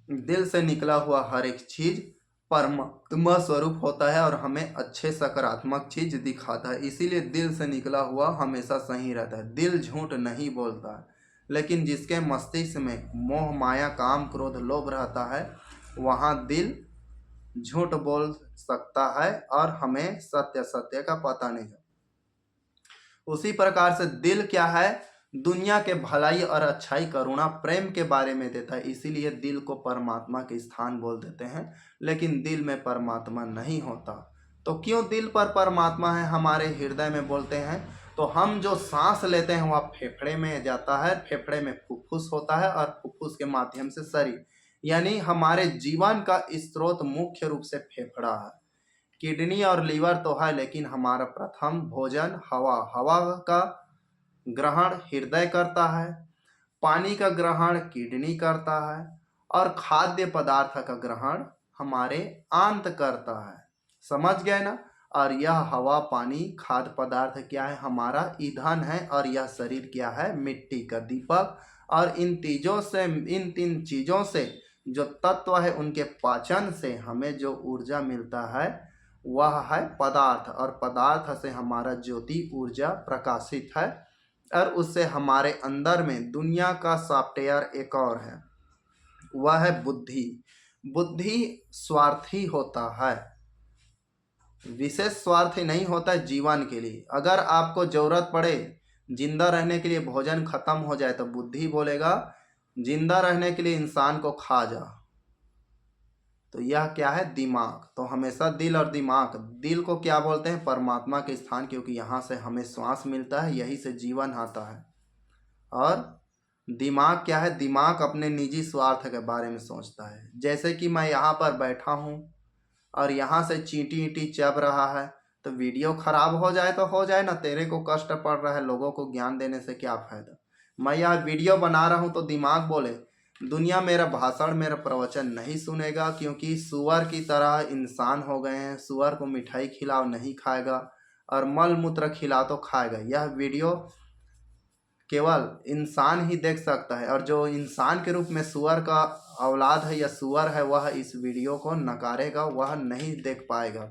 दिल से निकला हुआ हर एक चीज परमात्मा स्वरूप होता है और हमें अच्छे सकारात्मक चीज दिखाता है। इसीलिए दिल से निकला हुआ हमेशा सही रहता है। दिल झूठ नहीं बोलता है, लेकिन जिसके मस्तिष्क में मोह, माया, काम, क्रोध, लोभ रहता है, वहाँ दिल झूठ बोल सकता है और हमें सत्य का पता नहीं है। उसी प्रकार से दिल क्या है? दुनिया के भलाई और अच्छाई, करुणा, प्रेम के बारे में देता है। इसीलिए दिल को परमात्मा के स्थान बोल देते हैं, लेकिन दिल में परमात्मा नहीं होता। तो क्यों दिल पर परमात्मा है हमारे हृदय में बोलते हैं? तो हम जो सांस लेते हैं वह फेफड़े में जाता है, फेफड़े में फुफ्फुस होता है और फुफ्फुस के माध्यम से शरीर, यानी हमारे जीवन का स्रोत मुख्य रूप से फेफड़ा है। किडनी और लीवर तो है, लेकिन हमारा प्रथम भोजन हवा, हवा का ग्रहण हृदय करता है, पानी का ग्रहण किडनी करता है और खाद्य पदार्थ का ग्रहण हमारे आंत करता है। समझ गए ना। और यह हवा पानी खाद्य पदार्थ क्या है, हमारा ईंधन है, और यह शरीर क्या है, मिट्टी का दीपक। और इन तीन चीजों से जो तत्व है उनके पाचन से हमें जो ऊर्जा मिलता है वह है पदार्थ, और पदार्थ से हमारा ज्योति ऊर्जा प्रकाशित है। और उससे हमारे अंदर में दुनिया का सॉफ्टवेयर एक और है, वह है बुद्धि। बुद्धि स्वार्थी होता है, विशेष स्वार्थी नहीं होता है जीवन के लिए। अगर आपको जरूरत पड़े जिंदा रहने के लिए, भोजन खत्म हो जाए तो बुद्धि बोलेगा जिंदा रहने के लिए इंसान को खा जा। तो यह क्या है, दिमाग। तो हमेशा दिल और दिमाग, दिल को क्या बोलते हैं, परमात्मा के स्थान, क्योंकि यहाँ से हमें श्वास मिलता है, यही से जीवन आता है। और दिमाग क्या है, दिमाग अपने निजी स्वार्थ के बारे में सोचता है। जैसे कि मैं यहाँ पर बैठा हूँ और यहाँ से चींटी ईंटी चब रहा है, तो वीडियो खराब हो जाए तो हो जाए ना, तेरे को कष्ट पड़ रहा है, लोगों को ज्ञान देने से क्या फायदा। मैं यहाँ वीडियो बना रहा हूँ तो दिमाग बोले दुनिया मेरा भाषण मेरा प्रवचन नहीं सुनेगा, क्योंकि सुअर की तरह इंसान हो गए हैं। सुअर को मिठाई खिलाओ नहीं खाएगा, और मल मूत्र खिलाओ तो खाएगा। यह वीडियो केवल इंसान ही देख सकता है, और जो इंसान के रूप में सुअर का औलाद है या सुअर है वह इस वीडियो को नकारेगा, वह नहीं देख पाएगा।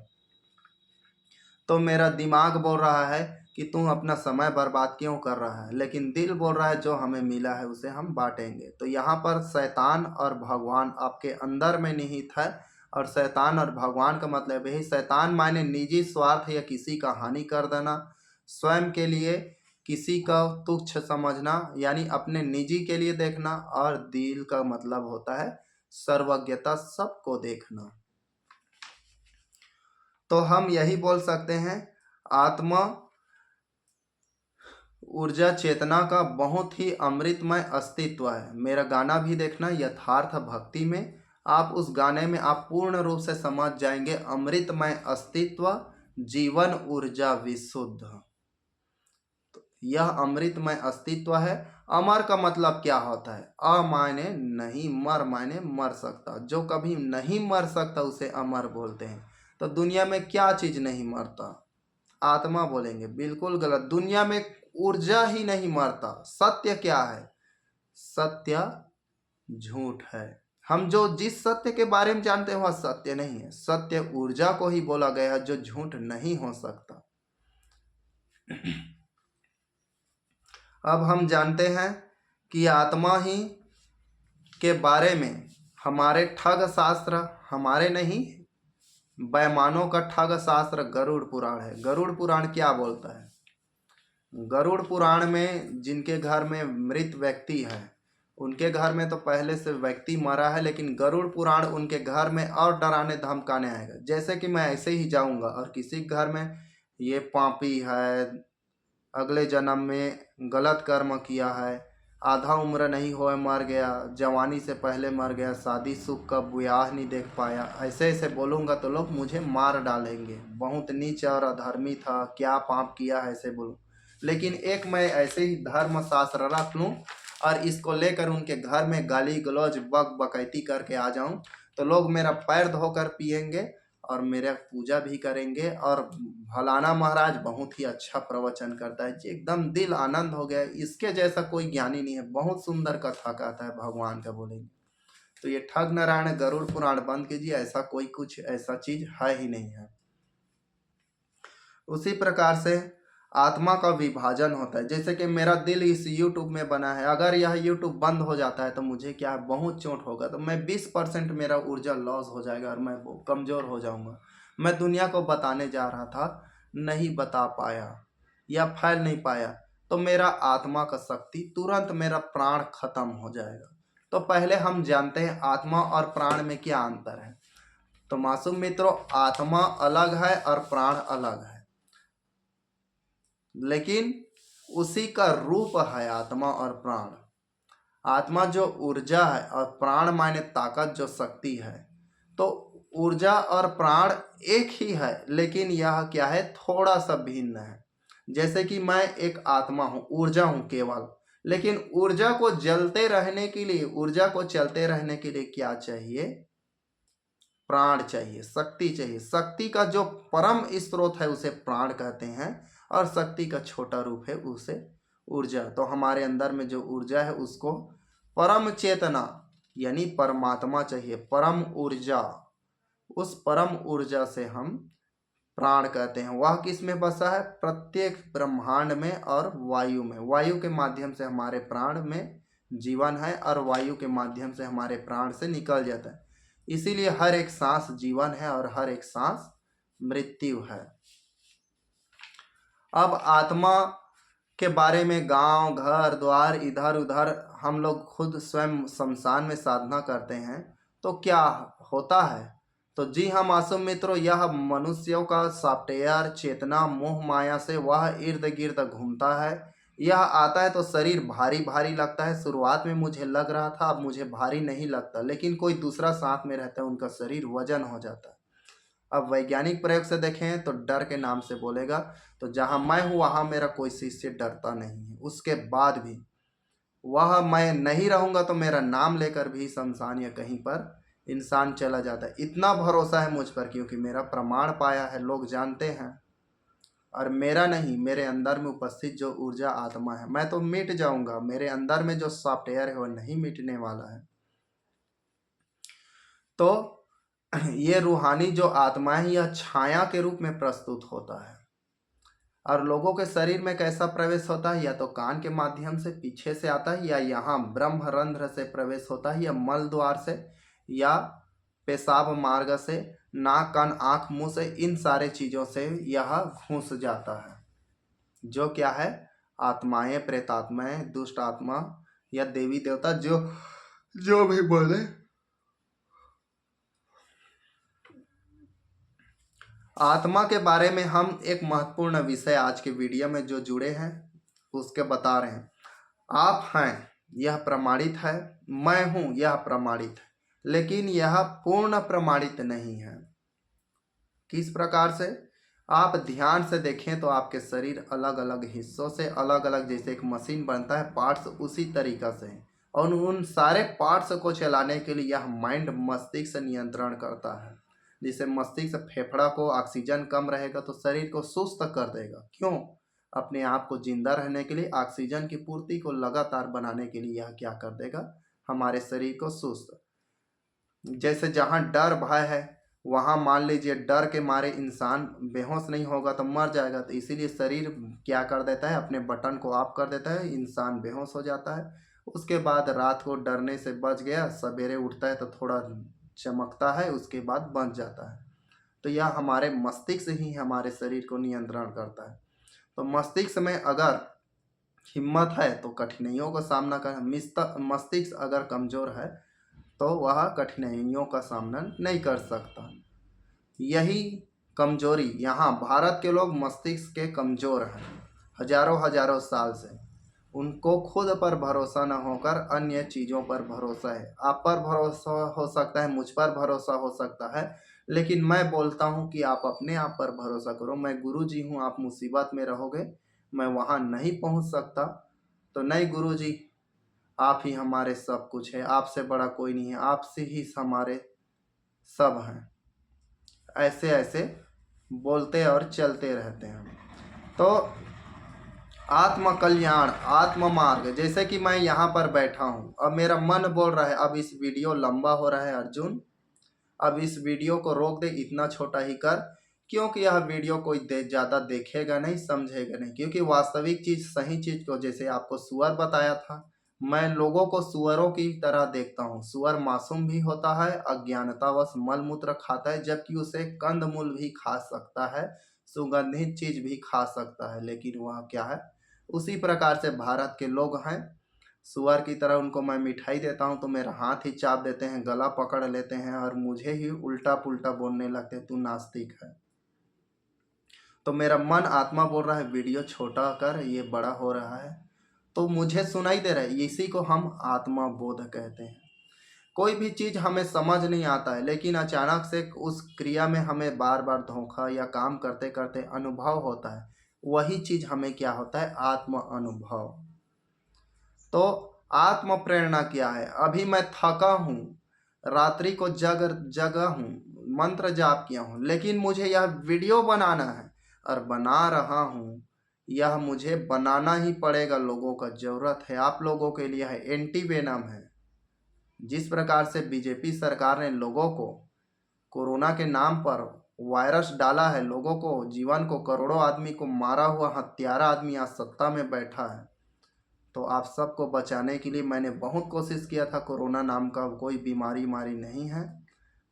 तो मेरा दिमाग बोल रहा है कि तू अपना समय बर्बाद क्यों कर रहा है, लेकिन दिल बोल रहा है जो हमें मिला है उसे हम बांटेंगे। तो यहाँ पर शैतान और भगवान आपके अंदर में निहित है। और शैतान और भगवान का मतलब यही, शैतान माने निजी स्वार्थ या किसी का हानि कर देना, स्वयं के लिए किसी का तुच्छ समझना, यानी अपने निजी के लिए देखना। और दिल का मतलब होता है सर्वज्ञता, सबको देखना। तो हम यही बोल सकते हैं आत्मा ऊर्जा चेतना का बहुत ही अमृतमय अस्तित्व है। मेरा गाना भी देखना यथार्थ भक्ति में, आप उस गाने में आप पूर्ण रूप से समझ जाएंगे अमृतमय अस्तित्व, जीवन ऊर्जा विशुद्ध। तो यह अमृतमय अस्तित्व है। अमर का मतलब क्या होता है, अ मायने नहीं, मर मायने मर सकता। जो कभी नहीं मर सकता उसे अमर बोलते हैं। तो दुनिया में क्या चीज नहीं मरता, आत्मा बोलेंगे, बिल्कुल गलत। दुनिया में ऊर्जा ही नहीं मरता। सत्य क्या है, सत्य झूठ है। हम जो जिस सत्य के बारे में जानते हैं वह सत्य नहीं है। सत्य ऊर्जा को ही बोला गया है जो झूठ नहीं हो सकता। अब हम जानते हैं कि आत्मा ही के बारे में हमारे ठग शास्त्र, हमारे नहीं बैमानों का ठग शास्त्र गरुड़ पुराण है। गरुड़ पुराण क्या बोलता है, गरुड़ पुराण में जिनके घर में मृत व्यक्ति है उनके घर में तो पहले से व्यक्ति मरा है, लेकिन गरुड़ पुराण उनके घर में और डराने धमकाने आएगा। जैसे कि मैं ऐसे ही जाऊंगा और किसी घर में ये पापी है, अगले जन्म में गलत कर्म किया है, आधा उम्र नहीं हुआ मर गया, जवानी से पहले मर गया, शादी सुख का ब्याह नहीं देख पाया, ऐसे ऐसे बोलूँगा तो लोग मुझे मार डालेंगे, बहुत नीच और अधर्मी था, क्या पाप किया है ऐसे बोलूँ। लेकिन एक मैं ऐसे ही धर्म शास्त्र रख लूँ और इसको लेकर उनके घर में गाली गलौज बक बकैती करके आ जाऊँ, तो लोग मेरा पैर धोकर पिएंगे और मेरा पूजा भी करेंगे। और फलाना महाराज बहुत ही अच्छा प्रवचन करता है जी, एकदम दिल आनंद हो गया, इसके जैसा कोई ज्ञानी नहीं है, बहुत सुंदर कथा कहता है भगवान का, बोलेंगे। तो ये ठग नारायण गरुड़ पुराण बंद कीजिए, ऐसा कोई कुछ ऐसा चीज है ही नहीं है। उसी प्रकार से आत्मा का विभाजन होता है। जैसे कि मेरा दिल इस YouTube में बना है, अगर यह YouTube बंद हो जाता है तो मुझे क्या है, बहुत चोट होगा। तो मैं 20% मेरा ऊर्जा लॉस हो जाएगा और मैं कमज़ोर हो जाऊंगा। मैं दुनिया को बताने जा रहा था, नहीं बता पाया या फैल नहीं पाया, तो मेरा आत्मा का शक्ति तुरंत मेरा प्राण खत्म हो जाएगा। तो पहले हम जानते हैं आत्मा और प्राण में क्या अंतर है। तो मासूम मित्रों, आत्मा अलग है और प्राण अलग है, लेकिन उसी का रूप है आत्मा और प्राण। आत्मा जो ऊर्जा है और प्राण माने ताकत जो शक्ति है। तो ऊर्जा और प्राण एक ही है, लेकिन यह क्या है, थोड़ा सा भिन्न है। जैसे कि मैं एक आत्मा हूँ, ऊर्जा हूँ केवल, लेकिन ऊर्जा को जलते रहने के लिए, ऊर्जा को चलते रहने के लिए क्या चाहिए? प्राण चाहिए, शक्ति चाहिए। शक्ति का जो परम स्रोत है उसे प्राण कहते हैं, और शक्ति का छोटा रूप है उसे ऊर्जा। तो हमारे अंदर में जो ऊर्जा है उसको परम चेतना यानी परमात्मा चाहिए, परम ऊर्जा। उस परम ऊर्जा से हम प्राण कहते हैं। वह किस में बसा है? प्रत्येक ब्रह्मांड में और वायु में। वायु के माध्यम से हमारे प्राण में जीवन है, और वायु के माध्यम से हमारे प्राण से निकल जाता है। इसीलिए हर एक सांस जीवन है और हर एक सांस मृत्यु है। अब आत्मा के बारे में गांव घर द्वार इधर उधर हम लोग खुद स्वयं शमशान में साधना करते हैं तो क्या होता है? तो जी हाँ मासूम मित्रों, यह मनुष्यों का सॉफ्टवेयर चेतना मोह माया से वह इर्द गिर्द घूमता है। यह आता है तो शरीर भारी भारी लगता है। शुरुआत में मुझे लग रहा था, अब मुझे भारी नहीं लगता, लेकिन कोई दूसरा साथ में रहता है उनका शरीर वजन हो जाता है। अब वैज्ञानिक प्रयोग से देखें तो डर के नाम से बोलेगा, तो जहां मैं हूं वहां मेरा कोई शिष्य डरता नहीं है। उसके बाद भी वह मैं नहीं रहूंगा तो मेरा नाम लेकर भी शमशान या कहीं पर इंसान चला जाता है। इतना भरोसा है मुझ पर क्योंकि मेरा प्रमाण पाया है, लोग जानते हैं। और मेरा नहीं, मेरे अंदर में उपस्थित जो ऊर्जा आत्मा है, मैं तो मिट जाऊंगा, मेरे अंदर में जो सॉफ्टवेयर है वो नहीं मिटने वाला है। तो ये रूहानी जो आत्मा है यह छाया के रूप में प्रस्तुत होता है। और लोगों के शरीर में कैसा प्रवेश होता है? या तो कान के माध्यम से पीछे से आता है, या यहाँ ब्रह्मरंध्र से प्रवेश होता है, या मल द्वार से, या पेशाब मार्ग से, नाक कान आँख मुंह से, इन सारे चीज़ों से यह घुस जाता है। जो क्या है? आत्माएं, प्रेतात्माएं, दुष्ट आत्मा या देवी देवता जो जो भी बोले। आत्मा के बारे में हम एक महत्वपूर्ण विषय आज के वीडियो में जो जुड़े हैं उसके बता रहे हैं। आप हैं यह प्रमाणित है, मैं हूं यह प्रमाणित है, लेकिन यह पूर्ण प्रमाणित नहीं है। किस प्रकार से? आप ध्यान से देखें तो आपके शरीर अलग अलग हिस्सों से अलग अलग, जैसे एक मशीन बनता है पार्ट्स, उसी तरीका से है। और उन सारे पार्ट्स को चलाने के लिए यह माइंड मस्तिष्क से नियंत्रण करता है। जैसे मस्तिष्क फेफड़ा को ऑक्सीजन कम रहेगा तो शरीर को सुस्त कर देगा। क्यों? अपने आप को जिंदा रहने के लिए, ऑक्सीजन की पूर्ति को लगातार बनाने के लिए यह क्या कर देगा? हमारे शरीर को सुस्त। जैसे जहाँ डर भय है वहाँ मान लीजिए डर के मारे इंसान बेहोश नहीं होगा तो मर जाएगा, तो इसीलिए शरीर क्या कर देता है? अपने बटन को ऑफ कर देता है, इंसान बेहोश हो जाता है। उसके बाद रात को डरने से बच गया, सवेरे उठता है तो थोड़ा चमकता है, उसके बाद बच जाता है। तो यह हमारे मस्तिष्क ही हमारे शरीर को नियंत्रण करता है। तो मस्तिष्क में अगर हिम्मत है तो कठिनाइयों का सामना कर, मस्तिष्क अगर कमज़ोर है तो वह कठिनाइयों का सामना नहीं कर सकता। यही कमजोरी यहाँ भारत के लोग मस्तिष्क के कमज़ोर हैं। हजारों हजारों साल से उनको खुद पर भरोसा न होकर अन्य चीज़ों पर भरोसा है। आप पर भरोसा हो सकता है, मुझ पर भरोसा हो सकता है, लेकिन मैं बोलता हूँ कि आप अपने आप पर भरोसा करो। मैं गुरु जी हूँ, आप मुसीबत में रहोगे, मैं वहाँ नहीं पहुँच सकता। तो नहीं गुरु जी, आप ही हमारे सब कुछ है, आपसे बड़ा कोई नहीं है, आपसे ही हमारे सब हैं। ऐसे ऐसे बोलते और चलते रहते हैं। तो आत्म कल्याण, आत्म मार्ग, जैसे कि मैं यहाँ पर बैठा हूँ, अब मेरा मन बोल रहा है अब इस वीडियो लंबा हो रहा है अर्जुन, अब इस वीडियो को रोक दे, इतना छोटा ही कर, क्योंकि यह वीडियो कोई ज़्यादा देखेगा नहीं, समझेगा नहीं। क्योंकि वास्तविक चीज़, सही चीज़ को, जैसे आपको सुअर बताया था, मैं लोगों को सुअरों की तरह देखता हूँ। सुअर मासूम भी होता है, अज्ञानतावश मल मूत्र खाता है, जबकि उसे कंद मूल भी खा सकता है, सुगंधित चीज भी खा सकता है, लेकिन वह क्या है? उसी प्रकार से भारत के लोग हैं, सुअर की तरह। उनको मैं मिठाई देता हूँ तो मेरा हाथ ही चाप देते हैं, गला पकड़ लेते हैं और मुझे ही उल्टा पुल्टा बोलने लगते हैं, तू नास्तिक है। तो मेरा मन आत्मा बोल रहा है वीडियो छोटा कर, ये बड़ा हो रहा है, तो मुझे सुनाई दे रहा है। इसी को हम आत्मा बोध कहते हैं। कोई भी चीज़ हमें समझ नहीं आता है, लेकिन अचानक से उस क्रिया में हमें बार बार धोखा या काम करते करते अनुभव होता है। वही चीज हमें क्या होता है, आत्म अनुभव। तो आत्म प्रेरणा क्या है, अभी मैं थका हूँ, रात्रि को जगा हूँ, मंत्र जाप किया हूँ, लेकिन मुझे यह वीडियो बनाना है और बना रहा हूँ। यह मुझे बनाना ही पड़ेगा, लोगों का जरूरत है, आप लोगों के लिए है, एंटी वेनम है। जिस प्रकार से बीजेपी सरकार ने लोगों को कोरोना के नाम पर वायरस डाला है, लोगों को, जीवन को, करोड़ों आदमी को मारा हुआ हत्यारा आदमी आज सत्ता में बैठा है। तो आप सबको बचाने के लिए मैंने बहुत कोशिश किया था। कोरोना नाम का कोई बीमारी नहीं है,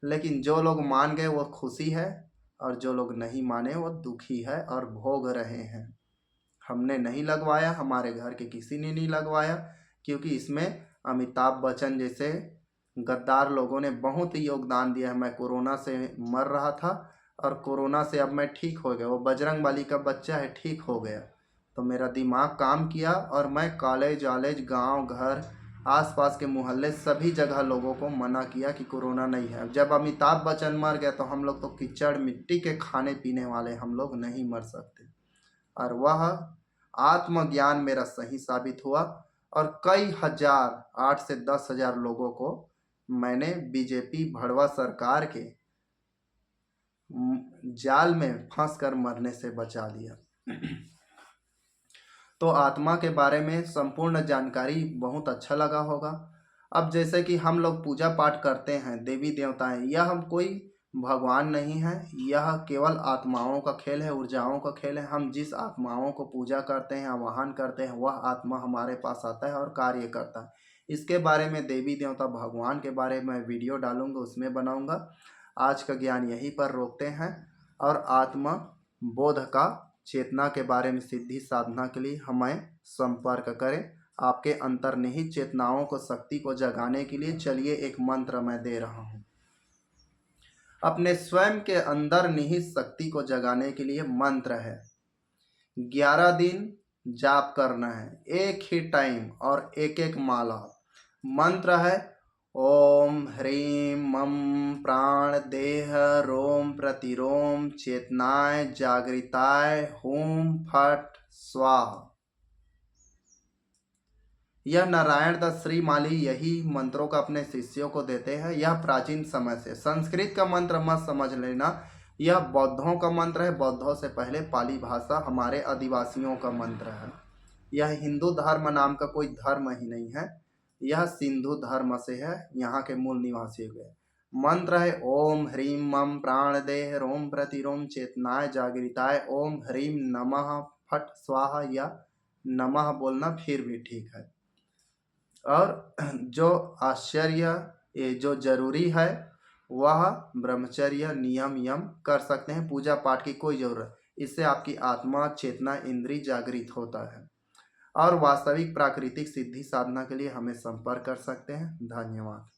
लेकिन जो लोग मान गए वो खुशी है, और जो लोग नहीं माने वो दुखी है और भोग रहे हैं। हमने नहीं लगवाया, हमारे घर के किसी ने नहीं लगवाया, क्योंकि इसमें अमिताभ बच्चन जैसे गद्दार लोगों ने बहुत ही योगदान दिया है। मैं कोरोना से मर रहा था और कोरोना से अब मैं ठीक हो गया। वो बजरंगबली का बच्चा है, ठीक हो गया। तो मेरा दिमाग काम किया और मैं कॉलेज वॉलेज, गांव घर, आसपास के मोहल्ले, सभी जगह लोगों को मना किया कि कोरोना नहीं है। जब अमिताभ बच्चन मर गए तो हम लोग तो कीचड़ मिट्टी के खाने पीने वाले, हम लोग नहीं मर सकते। और वह आत्मज्ञान मेरा सही साबित हुआ, और कई हजार, 8 से 10 हजार लोगों को मैंने बीजेपी भड़वा सरकार के जाल में फंस कर मरने से बचा दिया। तो आत्मा के बारे में संपूर्ण जानकारी बहुत अच्छा लगा होगा। अब जैसे कि हम लोग पूजा पाठ करते हैं, देवी देवताएं, यह हम कोई भगवान नहीं है, यह केवल आत्माओं का खेल है, ऊर्जाओं का खेल है। हम जिस आत्माओं को पूजा करते हैं, आवाहन करते हैं, वह आत्मा हमारे पास आता है और कार्य करता है। इसके बारे में, देवी देवता भगवान के बारे में वीडियो डालूंगा, उसमें बनाऊंगा। आज का ज्ञान यहीं पर रोकते हैं, और आत्मा बोध का, चेतना के बारे में सिद्धि साधना के लिए हमें संपर्क करें। आपके अंतर्निहित चेतनाओं को, शक्ति को जगाने के लिए चलिए एक मंत्र मैं दे रहा हूँ। अपने स्वयं के अंदर निहित शक्ति को जगाने के लिए मंत्र है, 11 दिन जाप करना है, एक ही टाइम और एक एक माला। मंत्र है ओम ह्रीं मम प्राण देह रोम प्रतिरोम चेतनाय जागृताय हुम फट स्वाहा। यह नारायण दत्त श्रीमाली यही मंत्रों का अपने शिष्यों को देते हैं। यह प्राचीन समय से, संस्कृत का मंत्र मत समझ लेना, यह बौद्धों का मंत्र है। बौद्धों से पहले पाली भाषा हमारे आदिवासियों का मंत्र है। यह हिंदू धर्म नाम का कोई धर्म ही नहीं है, यह सिंधु धर्म से है, यहाँ के मूल निवासी हुए। मंत्र है ओम ह्रीं मम प्राण देह रोम प्रतिरोम चेतनाय जागृताय ओम ह्रीं नमः फट स्वाहा, या नमः बोलना फिर भी ठीक है। और जो आश्चर्य, ये जो जरूरी है, वह ब्रह्मचर्य नियम यम कर सकते हैं, पूजा पाठ की कोई जरूरत। इससे आपकी आत्मा, चेतना, इंद्रिय जागृत होता है। और वास्तविक प्राकृतिक सिद्धि साधना के लिए हमें संपर्क कर सकते हैं। धन्यवाद।